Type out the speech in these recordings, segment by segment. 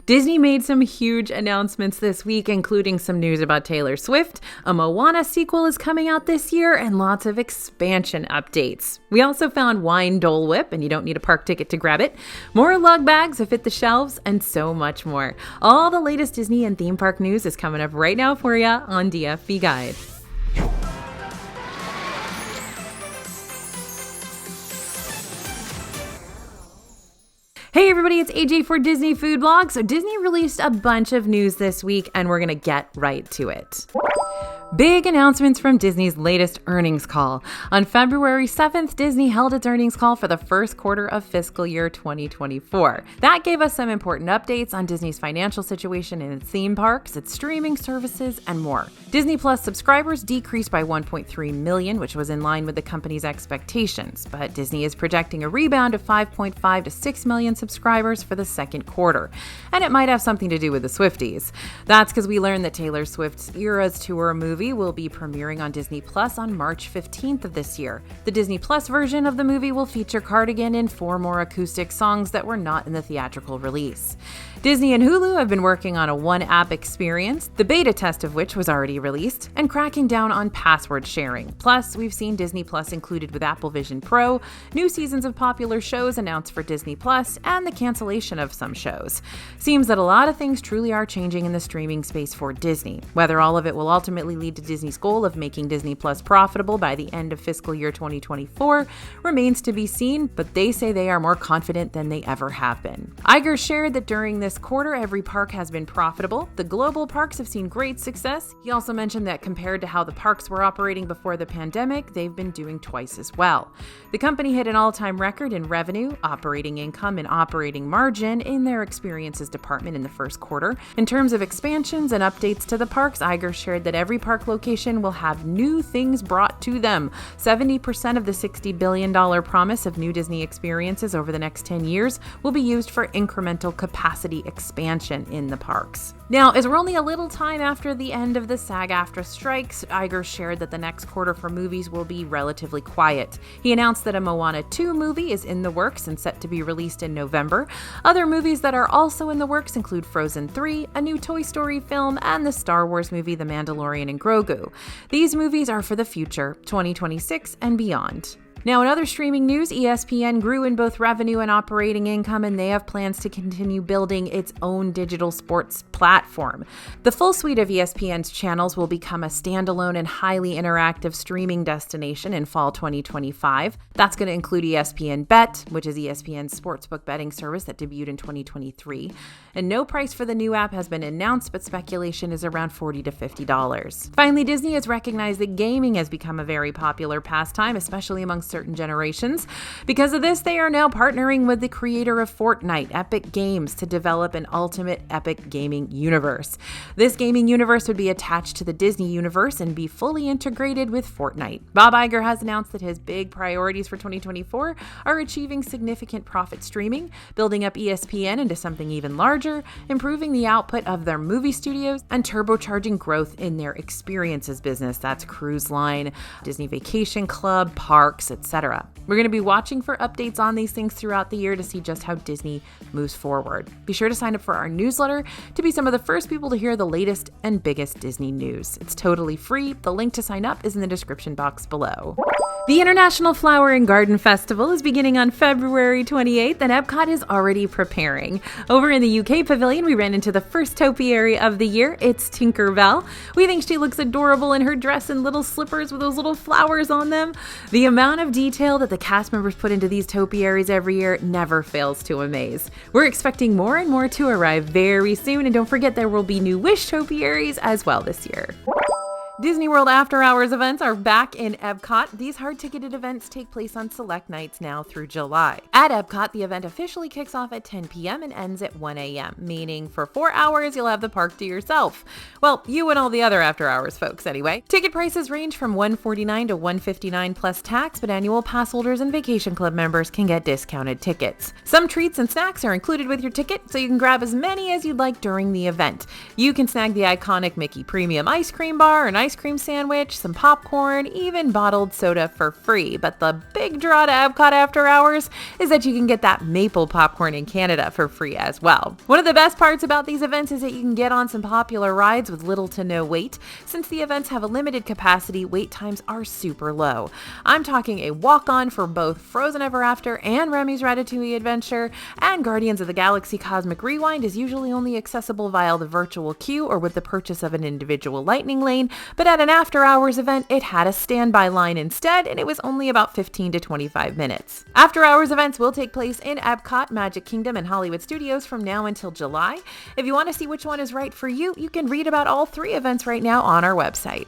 Disney made some huge announcements this week, including some news about Taylor Swift, a Moana sequel is coming out this year, and lots of expansion updates. We also found wine Dole Whip, and you don't need a park ticket to grab it, more lug bags to fit the shelves, and so much more. All the latest Disney and theme park news is coming up right now for you on DFV Guide. Hey everybody, it's AJ for Disney Food Blog. So Disney released a bunch of news this week and we're gonna get right to it. Big announcements from Disney's latest earnings call. On February 7th, Disney held its earnings call for the first quarter of fiscal year 2024. That gave us some important updates on Disney's financial situation in its theme parks, its streaming services, and more. Disney Plus subscribers decreased by 1.3 million, which was in line with the company's expectations, but Disney is projecting a rebound of 5.5 to 6 million subscribers for the second quarter. And it might have something to do with the Swifties. That's because we learned that Taylor Swift's Eras Tour movie will be premiering on Disney Plus on March 15th of this year. The Disney Plus version of the movie will feature Cardigan and 4 more acoustic songs that were not in the theatrical release. Disney and Hulu have been working on a one-app experience, the beta test of which was already released, and cracking down on password sharing. Plus, we've seen Disney Plus included with Apple Vision Pro, new seasons of popular shows announced for Disney Plus, and the cancellation of some shows. Seems that a lot of things truly are changing in the streaming space for Disney. Whether all of it will ultimately lead to Disney's goal of making Disney Plus profitable by the end of fiscal year 2024 remains to be seen, but they say they are more confident than they ever have been. Iger shared that during this quarter, every park has been profitable. The global parks have seen great success. He also mentioned that compared to how the parks were operating before the pandemic, they've been doing twice as well. The company hit an all-time record in revenue, operating income, and operating margin in their experiences department in the first quarter. In terms of expansions and updates to the parks, Iger shared that every park location will have new things brought to them. 70% of the $60 billion promise of new Disney experiences over the next 10 years will be used for incremental capacity expansion in the parks. Now, as we're only a little time after the end of the SAG-AFTRA strikes, Iger shared that the next quarter for movies will be relatively quiet. He announced that a Moana 2 movie is in the works and set to be released in November. Other movies that are also in the works include Frozen 3, a new Toy Story film, and the Star Wars movie The Mandalorian and Grogu. These movies are for the future, 2026 and beyond. Now, in other streaming news, ESPN grew in both revenue and operating income, and they have plans to continue building its own digital sports platform. The full suite of ESPN's channels will become a standalone and highly interactive streaming destination in fall 2025. That's going to include ESPN Bet, which is ESPN's sportsbook betting service that debuted in 2023. And no price for the new app has been announced, but speculation is around $40 to $50. Finally, Disney has recognized that gaming has become a very popular pastime, especially among certain generations. Because of this, they are now partnering with the creator of Fortnite, Epic Games, to develop an ultimate epic gaming universe. This gaming universe would be attached to the Disney universe and be fully integrated with Fortnite. Bob Iger has announced that his big priorities for 2024 are achieving significant profit streaming, building up ESPN into something even larger, improving the output of their movie studios, and turbocharging growth in their experiences business. That's cruise line, Disney Vacation Club, parks, etc. We're going to be watching for updates on these things throughout the year to see just how Disney moves forward. Be sure to sign up for our newsletter to be some of the first people to hear the latest and biggest Disney news. It's totally free. The link to sign up is in the description box below. The International Flower and Garden Festival is beginning on February 28th, and Epcot is already preparing. Over in the UK Pavilion, we ran into the first topiary of the year. It's Tinkerbell. We think she looks adorable in her dress and little slippers with those little flowers on them. The amount of detail that the cast members put into these topiaries every year never fails to amaze. We're expecting more and more to arrive very soon, and don't forget there will be new Wish topiaries as well this year. Disney World After Hours events are back in Epcot. These hard-ticketed events take place on select nights now through July. At Epcot, the event officially kicks off at 10 p.m. and ends at 1 a.m., meaning for 4 hours you'll have the park to yourself. Well, you and all the other After Hours folks anyway. Ticket prices range from $149 to $159 plus tax, but annual pass holders and Vacation Club members can get discounted tickets. Some treats and snacks are included with your ticket, so you can grab as many as you'd like during the event. You can snag the iconic Mickey Premium Ice Cream Bar, an ice cream sandwich, some popcorn, even bottled soda for free. But the big draw to Epcot after hours is that you can get that maple popcorn in Canada for free as well. One of the best parts about these events is that you can get on some popular rides with little to no wait. Since the events have a limited capacity, wait times are super low. I'm talking a walk-on for both Frozen Ever After and Remy's Ratatouille Adventure, and Guardians of the Galaxy Cosmic Rewind is usually only accessible via the virtual queue or with the purchase of an individual lightning lane, but at an after-hours event, it had a standby line instead, and it was only about 15 to 25 minutes. After-hours events will take place in Epcot, Magic Kingdom, and Hollywood Studios from now until July. If you want to see which one is right for you, you can read about all 3 events right now on our website.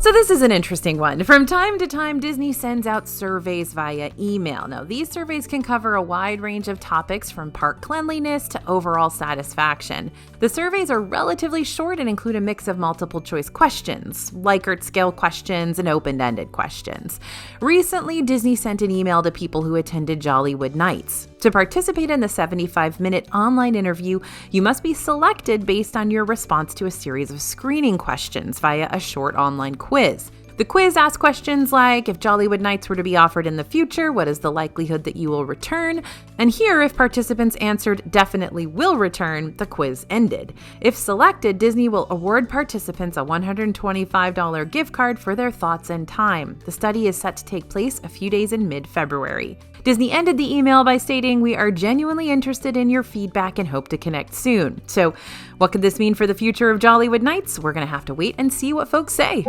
So this is an interesting one. From time to time, Disney sends out surveys via email. Now, these surveys can cover a wide range of topics from park cleanliness to overall satisfaction. The surveys are relatively short and include a mix of multiple choice questions, Likert scale questions, and open-ended questions. Recently, Disney sent an email to people who attended Jollywood Nights. To participate in the 75-minute online interview, you must be selected based on your response to a series of screening questions via a short online quiz. The quiz asks questions like, if Jollywood Nights were to be offered in the future, what is the likelihood that you will return? And here, if participants answered definitely will return, the quiz ended. If selected, Disney will award participants a $125 gift card for their thoughts and time. The study is set to take place a few days in mid-February. Disney ended the email by stating, "We are genuinely interested in your feedback and hope to connect soon." So, what could this mean for the future of Jollywood Nights? We're going to have to wait and see what folks say.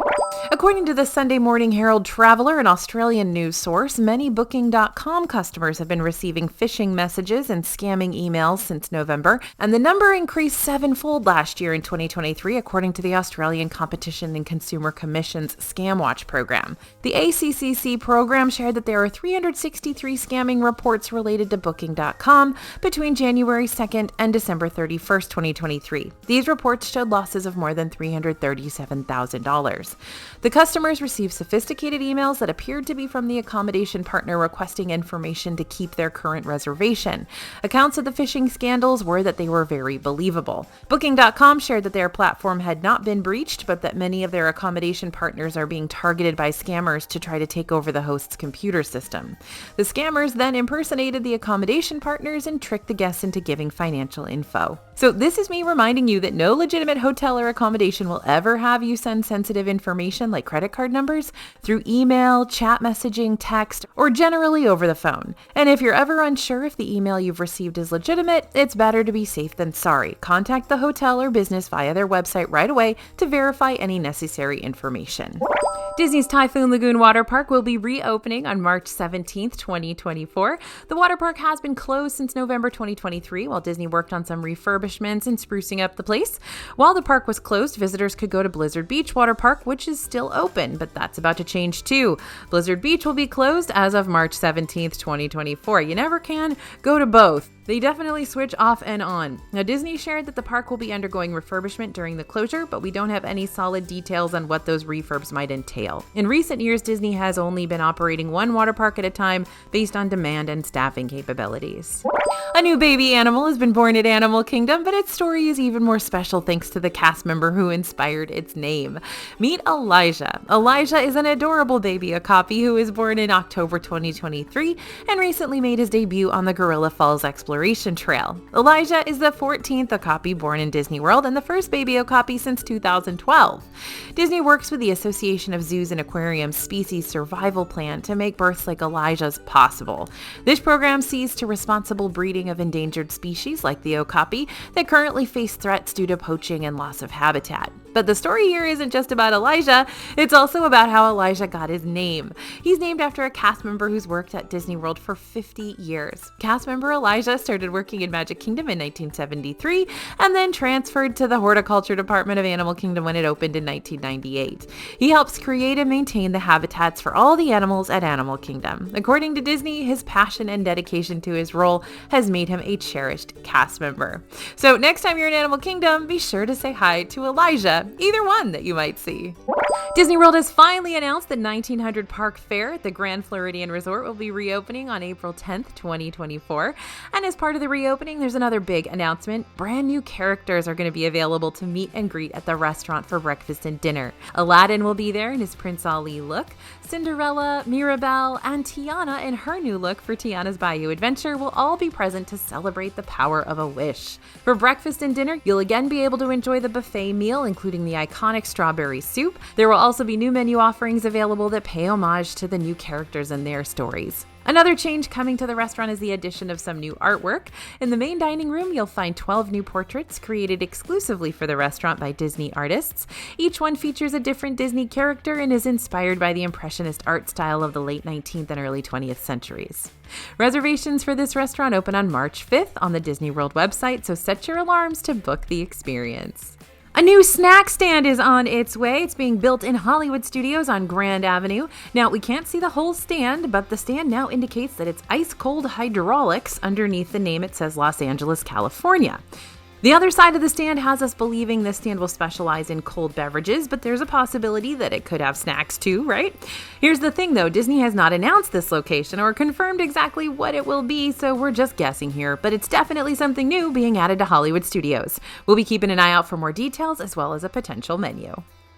According to the Sunday Morning Herald Traveler, an Australian news source, many Booking.com customers have been receiving phishing messages and scamming emails since November, and the number increased 7-fold last year in 2023, according to the Australian Competition and Consumer Commission's Scam Watch program. The ACCC program shared that there are 363 scamming reports related to Booking.com between January 2nd and December 31st, 2023. These reports showed losses of more than $337,000. The customers received sophisticated emails that appeared to be from the accommodation partner requesting information to keep their current reservation. Accounts of the phishing scandals were that they were very believable. Booking.com shared that their platform had not been breached, but that many of their accommodation partners are being targeted by scammers to try to take over the host's computer system. The scammers then impersonated the accommodation partners and tricked the guests into giving financial info. So this is me reminding you that no legitimate hotel or accommodation will ever have you send sensitive information like credit card numbers through email, chat messaging, text, or generally over the phone. And if you're ever unsure if the email you've received is legitimate, it's better to be safe than sorry. Contact the hotel or business via their website right away to verify any necessary information. Disney's Typhoon Lagoon water park will be reopening on March 17th, 2024. The water park has been closed since November 2023 while Disney worked on some refurbishments and sprucing up the place. While the park was closed, visitors could go to Blizzard Beach Water Park, which is still open, but that's about to change too. Blizzard Beach will be closed as of March 17th, 2024. You never can go to both. They definitely switch off and on. Now, Disney shared that the park will be undergoing refurbishment during the closure, but we don't have any solid details on what those refurbs might entail. In recent years, Disney has only been operating one water park at a time based on demand and staffing capabilities. A new baby animal has been born at Animal Kingdom, but its story is even more special thanks to the cast member who inspired its name. Meet Elijah. Elijah is an adorable baby okapi who was born in October 2023 and recently made his debut on the Gorilla Falls Exploration Trail. Elijah is the 14th okapi born in Disney World and the first baby okapi since 2012. Disney works with the Association of Zoos and Aquariums Species Survival Plan to make births like Elijah's possible. This program sees to responsible breeding of endangered species like the okapi that currently face threats due to poaching and loss of habitat. But the story here isn't just about Elijah, it's also about how Elijah got his name. He's named after a cast member who's worked at Disney World for 50 years. Cast member Elijah started working in Magic Kingdom in 1973 and then transferred to the Horticulture Department of Animal Kingdom when it opened in 1998. He helps create and maintain the habitats for all the animals at Animal Kingdom. According to Disney, his passion and dedication to his role has made him a cherished cast member. So next time you're in Animal Kingdom, be sure to say hi to Elijah either one that you might see. Disney World has finally announced the 1900 Park Fair at the Grand Floridian Resort will be reopening on April 10th, 2024. And as part of the reopening, there's another big announcement. Brand new characters are going to be available to meet and greet at the restaurant for breakfast and dinner. Aladdin will be there in his Prince Ali look. Cinderella, Mirabelle, and Tiana in her new look for Tiana's Bayou Adventure will all be present to celebrate the power of a wish. For breakfast and dinner, you'll again be able to enjoy the buffet meal, including the iconic strawberry soup. There will also be new menu offerings available that pay homage to the new characters and their stories. Another change coming to the restaurant is the addition of some new artwork. In the main dining room, you'll find 12 new portraits created exclusively for the restaurant by Disney artists. Each one features a different Disney character and is inspired by the Impressionist art style of the late 19th and early 20th centuries. Reservations for this restaurant open on March 5th on the Disney World website, so set your alarms to book the experience. A new snack stand is on its way. It's being built in Hollywood Studios on Grand Avenue. Now, we can't see the whole stand, but the stand now indicates that it's ice-cold hydraulics. Underneath the name, it says Los Angeles, California. The other side of the stand has us believing this stand will specialize in cold beverages, but there's a possibility that it could have snacks too, right? Here's the thing though, Disney has not announced this location or confirmed exactly what it will be, so we're just guessing here, but it's definitely something new being added to Hollywood Studios. We'll be keeping an eye out for more details as well as a potential menu.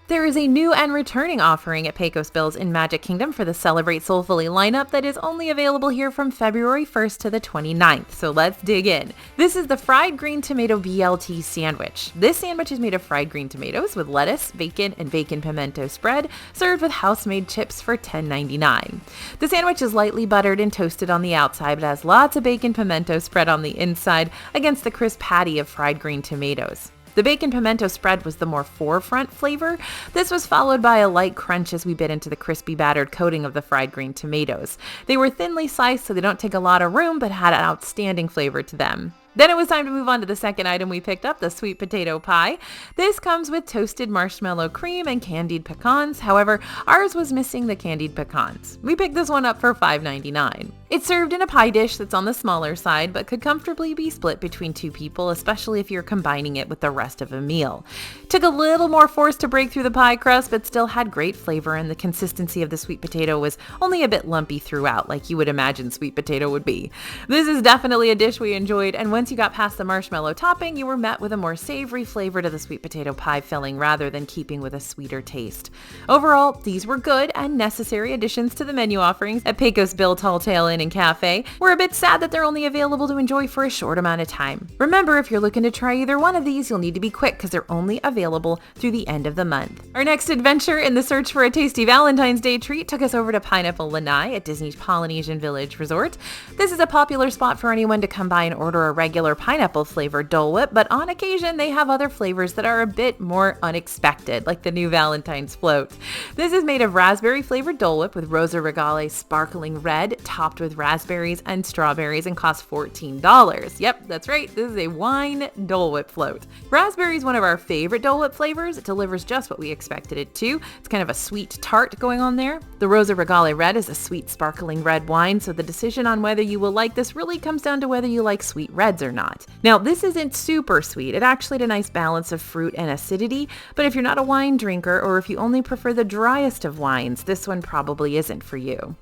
There is a new and returning offering at Pecos Bills in Magic Kingdom for the Celebrate Soulfully lineup that is only available here from February 1st to the 29th, so let's dig in. This is the fried green tomato BLT sandwich. This sandwich is made of fried green tomatoes with lettuce, bacon, and bacon pimento spread, served with house-made chips for $10.99. The sandwich is lightly buttered and toasted on the outside, but has lots of bacon pimento spread on the inside against the crisp patty of fried green tomatoes. The bacon pimento spread was the more forefront flavor. This was followed by a light crunch as we bit into the crispy battered coating of the fried green tomatoes. They were thinly sliced so they don't take a lot of room but had an outstanding flavor to them. Then it was time to move on to the second item we picked up, the sweet potato pie. This comes with toasted marshmallow cream and candied pecans. However, ours was missing the candied pecans. We picked this one up for $5.99. It's served in a pie dish that's on the smaller side, but could comfortably be split between two people, especially if you're combining it with the rest of a meal. Took a little more force to break through the pie crust, but still had great flavor, and the consistency of the sweet potato was only a bit lumpy throughout, like you would imagine sweet potato would be. This is definitely a dish we enjoyed, and once you got past the marshmallow topping, you were met with a more savory flavor to the sweet potato pie filling rather than keeping with a sweeter taste. Overall, these were good and necessary additions to the menu offerings at Pecos Bill Tall Tale Inn and Cafe. We're a bit sad that they're only available to enjoy for a short amount of time. Remember, if you're looking to try either one of these, you'll need to be quick because they're only available through the end of the month. Our next adventure in the search for a tasty Valentine's Day treat took us over to Pineapple Lanai at Disney's Polynesian Village Resort. This is a popular spot for anyone to come by and order a regular pineapple flavored Dole Whip, but on occasion they have other flavors that are a bit more unexpected, like the new Valentine's float. This is made of raspberry flavored Dole Whip with Rosa Regale sparkling red, topped with raspberries and strawberries, and costs $14. Yep, that's right, this is a wine Dole Whip float. Raspberry is one of our favorite Dole Whip flavors. It delivers just what we expected it to. It's kind of a sweet tart going on there. The Rosa Regale red is a sweet sparkling red wine, so the decision on whether you will like this really comes down to whether you like sweet reds or not. Now, this isn't super sweet. It actually had a nice balance of fruit and acidity, but if you're not a wine drinker or if you only prefer the driest of wines, this one probably isn't for you.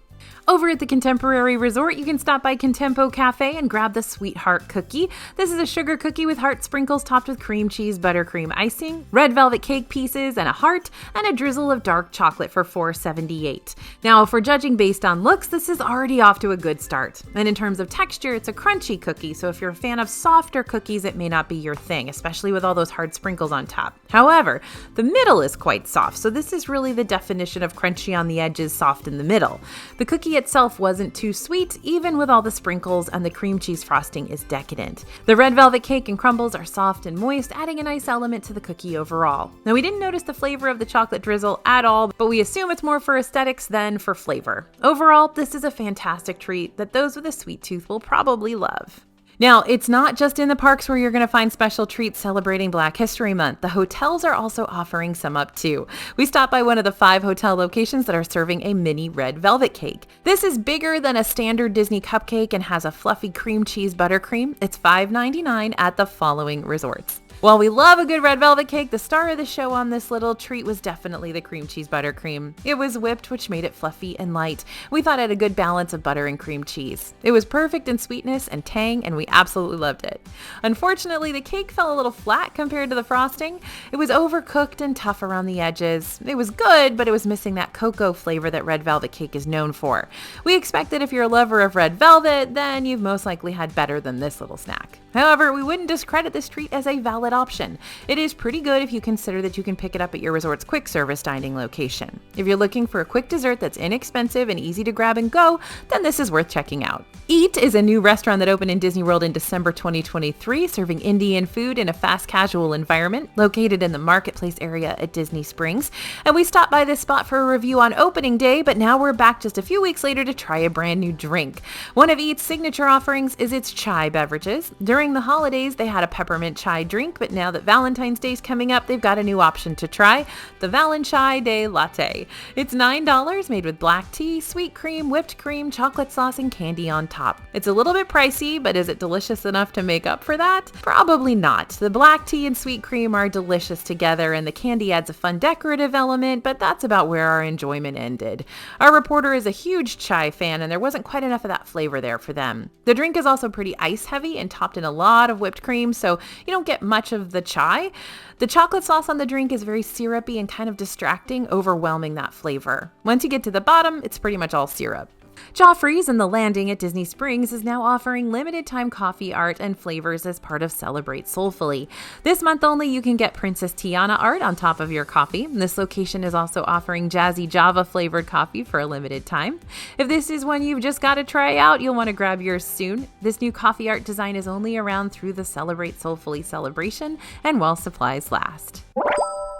Over at the Contemporary Resort, you can stop by Contempo Cafe and grab the Sweetheart Cookie. This is a sugar cookie with heart sprinkles topped with cream cheese, buttercream icing, red velvet cake pieces, and a heart, and a drizzle of dark chocolate for $4.78. Now, if we're judging based on looks, this is already off to a good start. And in terms of texture, it's a crunchy cookie, so if you're a fan of softer cookies, it may not be your thing, especially with all those hard sprinkles on top. However, the middle is quite soft, so this is really the definition of crunchy on the edges, soft in the middle. The cookie itself wasn't too sweet, even with all the sprinkles, and the cream cheese frosting is decadent. The red velvet cake and crumbles are soft and moist, adding a nice element to the cookie overall. Now, we didn't notice the flavor of the chocolate drizzle at all, but we assume it's more for aesthetics than for flavor. Overall, this is a fantastic treat that those with a sweet tooth will probably love. Now, it's not just in the parks where you're going to find special treats celebrating Black History Month. The hotels are also offering some up too. We stopped by one of the 5 hotel locations that are serving a mini red velvet cake. This is bigger than a standard Disney cupcake and has a fluffy cream cheese buttercream. It's $5.99 at the following resorts: While we love a good red velvet cake, the star of the show on this little treat was definitely the cream cheese buttercream. It was whipped, which made it fluffy and light. We thought it had a good balance of butter and cream cheese. It was perfect in sweetness and tang, and we absolutely loved it. Unfortunately, the cake fell a little flat compared to the frosting. It was overcooked and tough around the edges. It was good, but it was missing that cocoa flavor that red velvet cake is known for. We expect that if you're a lover of red velvet, then you've most likely had better than this little snack. However, we wouldn't discredit this treat as a valid option. It is pretty good if you consider that you can pick it up at your resort's quick service dining location. If you're looking for a quick dessert that's inexpensive and easy to grab and go, then this is worth checking out. Eat is a new restaurant that opened in Disney World in December 2023, serving Indian food in a fast casual environment located in the marketplace area at Disney Springs. And we stopped by this spot for a review on opening day, but now we're back just a few weeks later to try a brand new drink. One of Eat's signature offerings is its chai beverages. During the holidays, they had a peppermint chai drink, but now that Valentine's Day is coming up, they've got a new option to try, the Valentine Day Latte. It's $9, made with black tea, sweet cream, whipped cream, chocolate sauce, and candy on top. It's a little bit pricey, but is it delicious enough to make up for that? Probably not. The black tea and sweet cream are delicious together, and the candy adds a fun decorative element, but that's about where our enjoyment ended. Our reporter is a huge chai fan, and there wasn't quite enough of that flavor there for them. The drink is also pretty ice heavy and topped in a lot of whipped cream, so you don't get much of the chai. The chocolate sauce on the drink is very syrupy and kind of distracting, overwhelming that flavor. Once you get to the bottom, it's pretty much all syrup. Joffrey's and the Landing at Disney Springs is now offering limited time coffee art and flavors as part of Celebrate Soulfully. This month only, you can get Princess Tiana art on top of your coffee. This location is also offering Jazzy Java flavored coffee for a limited time. If this is one you've just got to try out, you'll want to grab yours soon. This new coffee art design is only around through the Celebrate Soulfully celebration and while supplies last.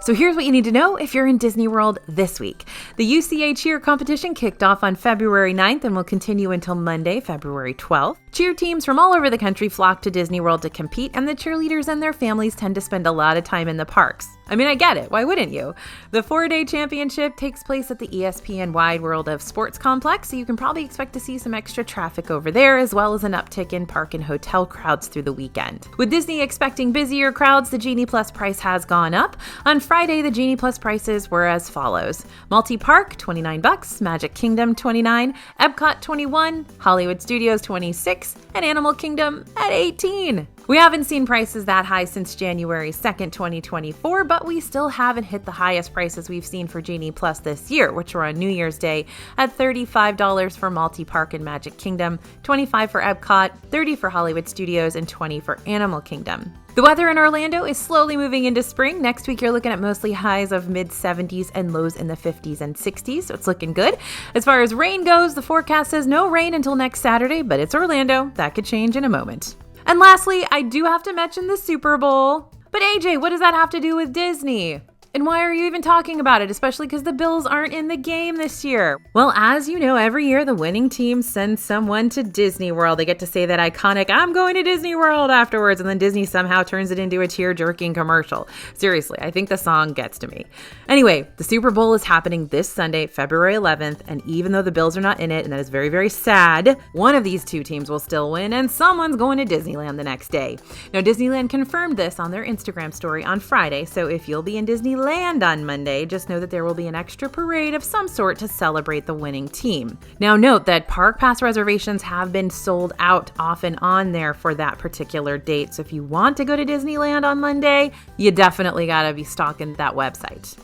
So here's what you need to know if you're in Disney World this week. The UCA Cheer competition kicked off on February 9th and will continue until Monday, February 12th. Cheer teams from all over the country flock to Disney World to compete, and the cheerleaders and their families tend to spend a lot of time in the parks. I mean, I get it. Why wouldn't you? The 4-day championship takes place at the ESPN Wide World of Sports Complex, so you can probably expect to see some extra traffic over there, as well as an uptick in park and hotel crowds through the weekend. With Disney expecting busier crowds, the Genie Plus price has gone up. On Friday, the Genie Plus prices were as follows. Multi-Park, $29, Magic Kingdom, $29, Epcot, $21, Hollywood Studios, $26, and Animal Kingdom at $18. We haven't seen prices that high since January 2nd, 2024, but we still haven't hit the highest prices we've seen for Genie Plus this year, which were on New Year's Day at $35 for Multi-Park and Magic Kingdom, $25 for Epcot, $30 for Hollywood Studios, and $20 for Animal Kingdom. The weather in Orlando is slowly moving into spring. Next week, you're looking at mostly highs of mid-70s and lows in the 50s and 60s, so it's looking good. As far as rain goes, the forecast says no rain until next Saturday, but it's Orlando. That could change in a moment. And lastly, I do have to mention the Super Bowl. But AJ, what does that have to do with Disney? And why are you even talking about it, especially because the Bills aren't in the game this year? Well, as you know, every year the winning team sends someone to Disney World. They get to say that iconic, "I'm going to Disney World" afterwards, and then Disney somehow turns it into a tear-jerking commercial. Seriously, I think the song gets to me. Anyway, the Super Bowl is happening this Sunday, February 11th, and even though the Bills are not in it, and that is very, very sad, one of these two teams will still win, and someone's going to Disneyland the next day. Now, Disneyland confirmed this on their Instagram story on Friday, so if you'll be in Disneyland on Monday, just know that there will be an extra parade of some sort to celebrate the winning team. Now note that park pass reservations have been sold out off and on there for that particular date, so if you want to go to Disneyland on Monday, you definitely gotta be stalking that website.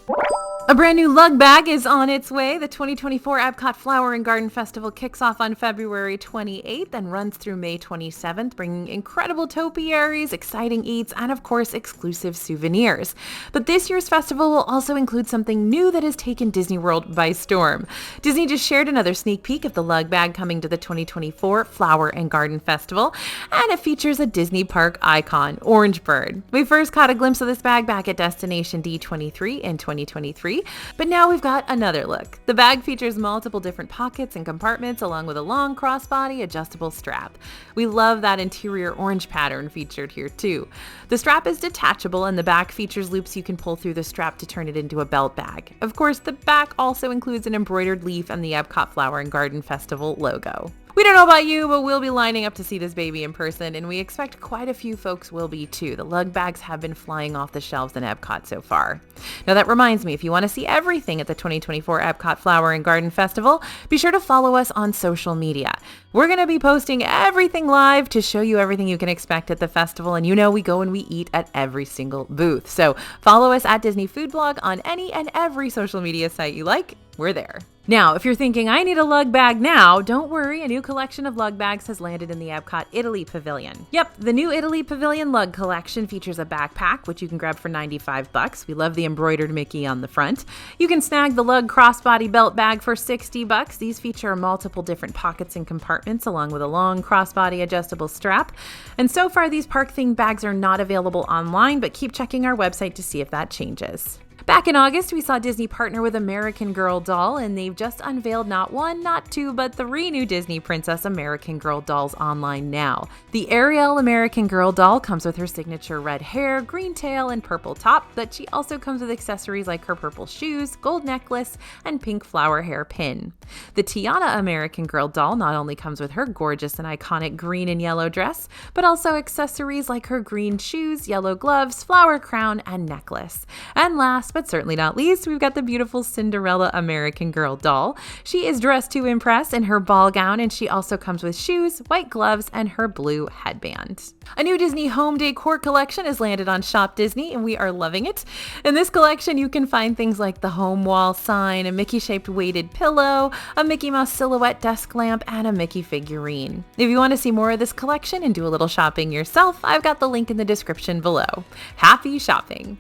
A brand new Lug Bag is on its way. The 2024 Epcot Flower and Garden Festival kicks off on February 28th and runs through May 27th, bringing incredible topiaries, exciting eats, and of course, exclusive souvenirs. But this year's festival will also include something new that has taken Disney World by storm. Disney just shared another sneak peek of the Lug Bag coming to the 2024 Flower and Garden Festival, and it features a Disney park icon, Orange Bird. We first caught a glimpse of this bag back at Destination D23 in 2023. But now we've got another look. The bag features multiple different pockets and compartments along with a long crossbody adjustable strap. We love that interior orange pattern featured here too. The strap is detachable and the back features loops you can pull through the strap to turn it into a belt bag. Of course, the back also includes an embroidered leaf and the Epcot Flower and Garden Festival logo. We don't know about you, but we'll be lining up to see this baby in person, and we expect quite a few folks will be too. The Lug Bags have been flying off the shelves in Epcot so far. Now that reminds me, if you want to see everything at the 2024 Epcot Flower and Garden Festival, be sure to follow us on social media. We're going to be posting everything live to show you everything you can expect at the festival, and we go and we eat at every single booth. So follow us at Disney Food Blog on any and every social media site you like. We're there. Now, if you're thinking, I need a lug bag now, don't worry, a new collection of lug bags has landed in the Epcot Italy Pavilion. Yep, the new Italy Pavilion Lug Collection features a backpack, which you can grab for $95. We love the embroidered Mickey on the front. You can snag the Lug Crossbody Belt Bag for $60. These feature multiple different pockets and compartments, along with a long crossbody adjustable strap. And so far, these park-themed bags are not available online, but keep checking our website to see if that changes. Back in August, we saw Disney partner with American Girl doll, and they've just unveiled not one, not two, but 3 new Disney Princess American Girl dolls online now. The Ariel American Girl doll comes with her signature red hair, green tail, and purple top, but she also comes with accessories like her purple shoes, gold necklace, and pink flower hair pin. The Tiana American Girl doll not only comes with her gorgeous and iconic green and yellow dress, but also accessories like her green shoes, yellow gloves, flower crown, and necklace. And last but certainly not least, we've got the beautiful Cinderella American Girl doll. She is dressed to impress in her ball gown, and she also comes with shoes, white gloves, and her blue headband. A new Disney home decor collection has landed on Shop Disney, and we are loving it. In this collection, you can find things like the home wall sign, a Mickey-shaped weighted pillow, a Mickey Mouse silhouette desk lamp, and a Mickey figurine. If you want to see more of this collection and do a little shopping yourself, I've got the link in the description below. Happy shopping!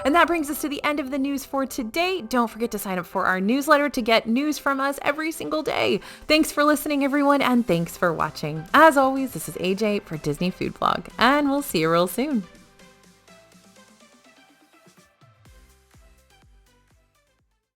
And that brings us to the end of the news for today. Don't forget to sign up for our newsletter to get news from us every single day. Thanks for listening, everyone, and thanks for watching. As always, this is AJ for Disney Food Vlog, and we'll see you real soon.